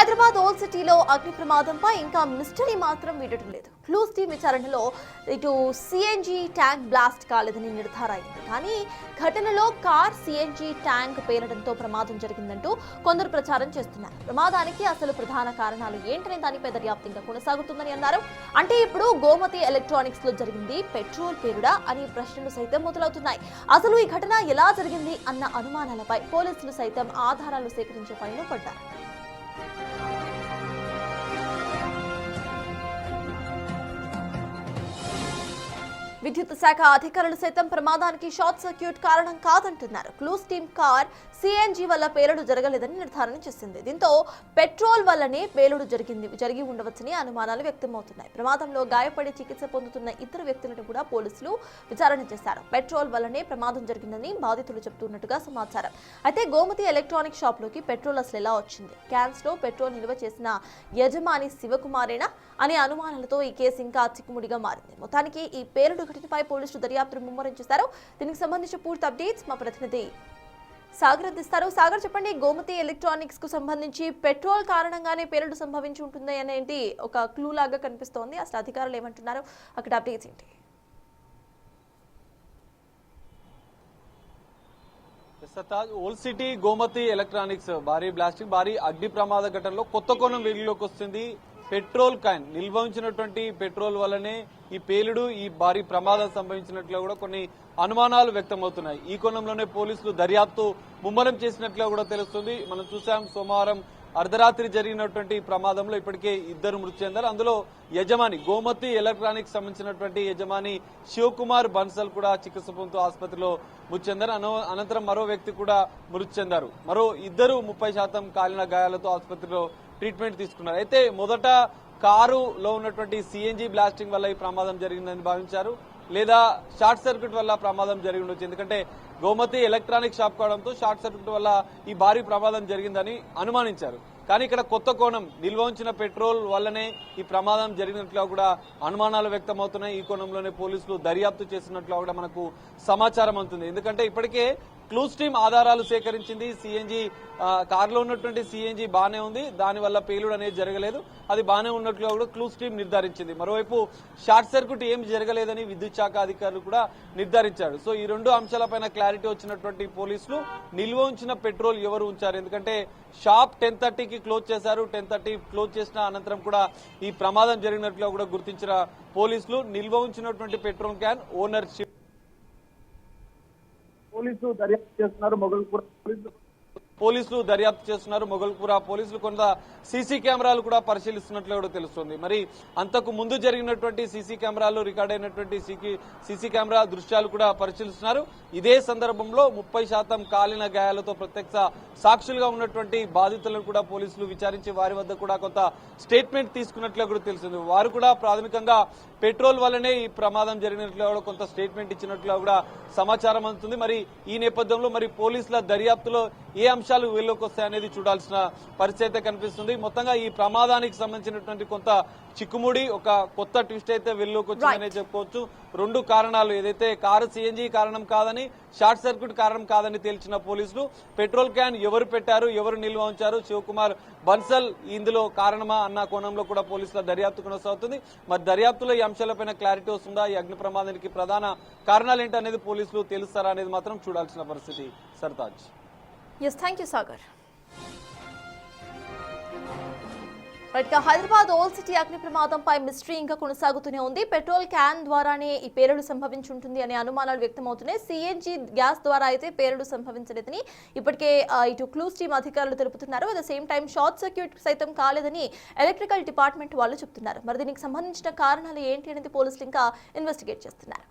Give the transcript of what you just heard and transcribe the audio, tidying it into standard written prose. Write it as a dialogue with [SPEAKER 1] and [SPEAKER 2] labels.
[SPEAKER 1] Hyderabad old సిటీలో అగ్ని ప్రమాదంపై ఇంకా మిస్టరీ మాత్రం వీడటం లేదు. క్లూస్ టీమ్ విచారణలో ఇటు సిఎన్జి ట్యాంక్ బ్లాస్ట్ కాలేదని నిర్ధారణ అయింది. కానీ ఘటనలో కార్ సిఎన్జి ట్యాంక్ పేలడంతో ప్రమాదం జరిగిందంటూ కొందరు ప్రచారం చేస్తున్నారు. ప్రమాదానికి అసలు ప్రధాన కారణాలు ఏంటనే దానిపై దర్యాప్తు ఇంకా కొనసాగుతుందని అన్నారు. అంటే ఇప్పుడు గోమతి ఎలక్ట్రానిక్స్ లో జరిగింది పెట్రోల్ పేలుడా అనే ప్రశ్నలు సైతం మొదలవుతున్నాయి. అసలు ఈ ఘటన ఎలా జరిగింది అన్న అనుమానాలపై పోలీసులు సైతం ఆధారాలు సేకరించే పనిలో పడ్డారు. విద్యుత్ శాఖ అధికారులు సైతం ప్రమాదానికి షార్ట్ సర్క్యూట్ కారణం కాదంటున్నారు. క్లూస్ టీమ్ కార్ సిఎన్జి వల్ల పేలుడు జరగలేదని నిర్ధారణ చేసింది. దీంతో పెట్రోల్ వల్లనే పేలుడు జరిగి ఉండవచ్చని అనుమానాలు వ్యక్తమవుతున్నాయి. ప్రమాదంలో గాయపడి చికిత్స పొందుతున్న ఇద్దరు వ్యక్తులను కూడా పోలీసులు విచారణ చేశారు. పెట్రోల్ వల్లనే ప్రమాదం జరిగిందని బాధితులు చెబుతున్నట్టుగా సమాచారం. అయితే గోమతి ఎలక్ట్రానిక్ షాప్ లోకి పెట్రోల్ అసలు ఎలా వచ్చింది, క్యాన్స్ లో పెట్రోల్ నిల్వ చేసిన యజమాని శివకుమారేనా అనే అనుమానాలతో ఈ కేసు ఇంకా చిక్కుముడిగా మారింది. మొత్తానికి ఈ పేలుడు ఘటనపై పోలీసులు దర్యాప్తును ముమ్మరం చేశారు. దీనికి సంబంధించిన పూర్తి అప్డేట్స్ మా ప్రతినిధి సాగర్ అందిస్తారు. సాగర్, చెప్పండి, గోమతి ఎలక్ట్రానిక్స్ కు సంబంధించి పెట్రోల్ కారణంగానే పేలుడు సంభవించి ఉంటుంది అనేది ఒక క్లూ లాగా కనిపిస్తోంది. అసలు అధికారులు ఏమంటున్నారు, అక్కడ అప్డేట్స్ ఏంటి?
[SPEAKER 2] ఓల్డ్ సిటీ గోమతి ఎలక్ట్రానిక్స్ భారీ బ్లాస్టింగ్, భారీ అగ్ని ప్రమాద ఘటనలో కొత్త కోణం వెలుగులోకి వస్తుంది. పెట్రోల్ క్యాన్ నిల్వ ఉంచినటువంటి పెట్రోల్ వల్లనే ఈ పేలుడు, ఈ భారీ ప్రమాదం సంభవించినట్లు కూడా కొన్ని అనుమానాలు వ్యక్తమవుతున్నాయి. ఈ కోణంలోనే పోలీసులు దర్యాప్తు ముమ్మరం చేసినట్లు కూడా తెలుస్తుంది. మనం చూసాం, సోమవారం అర్ధరాత్రి జరిగినటువంటి ప్రమాదంలో ఇప్పటికే ఇద్దరు మృతి చెందారు. అందులో యజమాని గోమతి ఎలక్ట్రానిక్స్ సంబంధించినటువంటి యజమాని శివకుమార్ బన్సల్ కూడా చికిత్స పొందుతూ ఆసుపత్రిలో మృతి చెందారు. అనంతరం మరో వ్యక్తి కూడా మృతి చెందారు. మరో ఇద్దరు 30% కాలిన గాయాలతో ఆసుపత్రిలో ట్రీట్మెంట్ తీసుకున్నారు. అయితే మొదట కారులో ఉన్నటువంటి సిఎన్జి బ్లాస్టింగ్ వల్ల ఈ ప్రమాదం జరిగిందని భావించారు, లేదా షార్ట్ సర్క్యూట్ వల్ల ప్రమాదం జరిగి ఉండొచ్చు. ఎందుకంటే గోమతి ఎలక్ట్రానిక్ షాప్ కావడంతో షార్ట్ సర్క్యూట్ వల్ల ఈ భారీ ప్రమాదం జరిగిందని అనుమానించారు. కానీ ఇక్కడ కొత్త కోణం, నిల్వ ఉంచిన పెట్రోల్ వల్లనే ఈ ప్రమాదం జరిగినట్లు కూడా అనుమానాలు వ్యక్తమవుతున్నాయి. ఈ కోణంలోనే పోలీసులు దర్యాప్తు చేసినట్లు కూడా మనకు సమాచారం అందుతుంది. ఎందుకంటే ఇప్పటికే క్లూస్ టీమ్ ఆధారాలు సేకరించింది. సిఎన్జి కారులో ఉన్నటువంటి సిఎన్జి బానే ఉంది, దానివల్ల పేలుడు అనేది జరగలేదు, అది బానే ఉన్నట్లు కూడా క్లూస్ టీమ్ నిర్ధారించింది. మరోవైపు షార్ట్ సర్క్యూట్ ఏం జరగలేదని విద్యుత్ శాఖ అధికారులు కూడా నిర్ధారించారు. సో ఈ రెండు అంశాలపైన క్లారిటీ వచ్చినటువంటి పోలీసులు నిల్వ ఉంచిన పెట్రోల్ ఎవరు ఉంచారు, ఎందుకంటే షాప్ 10:30కి క్లోజ్ చేశారు. 10:30 క్లోజ్ చేసిన అనంతరం కూడా ఈ ప్రమాదం జరిగినట్లు కూడా గుర్తించిన పోలీసులు నిల్వ ఉంచినటువంటి పెట్రోల్ క్యాన్ ఓనర్షిప్
[SPEAKER 3] పోలీసులు దర్యాప్తు చేస్తున్నారు.
[SPEAKER 2] మొగల్పుర పోలీసులు కొంత సీసీ కెమెరాలు కూడా పరిశీలిస్తున్నట్లు కూడా తెలుస్తుంది. మరి అంతకు ముందు జరిగినటువంటి సీసీ కెమెరాలు రికార్డ్ అయినటువంటి సీసీ కెమెరా దృశ్యాలు కూడా పరిశీలిస్తున్నారు. ఇదే సందర్భంలో 30% కాలిన గాయాలతో ప్రత్యక్ష సాక్షులుగా ఉన్నటువంటి బాధితులను కూడా పోలీసులు విచారించి వారి వద్ద కూడా కొంత స్టేట్మెంట్ తీసుకున్నట్లు కూడా తెలుస్తుంది. వారు కూడా ప్రాథమికంగా పెట్రోల్ వల్లనే ఈ ప్రమాదం జరిగినట్లు కూడా కొంత స్టేట్మెంట్ ఇచ్చినట్లు కూడా సమాచారం అందుతుంది. మరి ఈ నేపథ్యంలో మరి పోలీసుల దర్యాప్తులో ఏ అంశాలు వెలుగులోకి వస్తాయనేది చూడాల్సిన పరిస్థితి అయితే కనిపిస్తుంది. మొత్తంగా ఈ ప్రమాదానికి సంబంధించినటువంటి కొంత చిక్కుముడి, ఒక కొత్త ట్విస్ట్ అయితే వెలుగులోకి వచ్చిందనే చెప్పుకోవచ్చు. రెండు కారణాలు, ఏదైతే కారు సిఎన్జి కారణం కాదని, షార్ట్ సర్క్యూట్ కారణం కాదని తేల్చిన పోలీసులు పెట్రోల్ క్యాన్ ఎవరు పెట్టారు, ఎవరు నిల్వ ఉంచారు, శివకుమార్ బన్సల్ ఇందులో కారణమా అన్న కోణంలో కూడా పోలీసుల దర్యాప్తు కొనసాగుతుంది. మరి దర్యాప్తులో ఈ అంశాలపైన క్లారిటీ వస్తుందా, ఈ అగ్ని ప్రమాదానికి ప్రధాన కారణాలు ఏంటనేది పోలీసులు తెలుస్తారా అనేది మాత్రం చూడాల్సిన పరిస్థితి. Sartaj.
[SPEAKER 1] Yes, thank you, Sagar. Hyderabad old city అగ్ని ప్రమాదంపై మిస్టరీ ఇంకా కొనసాగుతూనే ఉంది. పెట్రోల్ క్యాన్ ద్వారానే ఈ పేలుడు సంభవించి ఉంటుంది అనే అనుమానాలు వ్యక్తమవుతున్నాయి. సిఎన్జి గ్యాస్ ద్వారా అయితే పేలుడు సంభవించలేదని ఇప్పటికే ఇటు క్లూస్ టీమ్ అధికారులు తెలుపుతున్నారు. At the same time short circuit సైతం కాలేదని ఎలక్ట్రికల్ డిపార్ట్మెంట్ వాళ్ళు చెప్తున్నారు. మరి దీనికి సంబంధించిన కారణాలు ఏంటి అనేది పోలీసులు ఇంకా ఇన్వెస్టిగేట్ చేస్తున్నారు.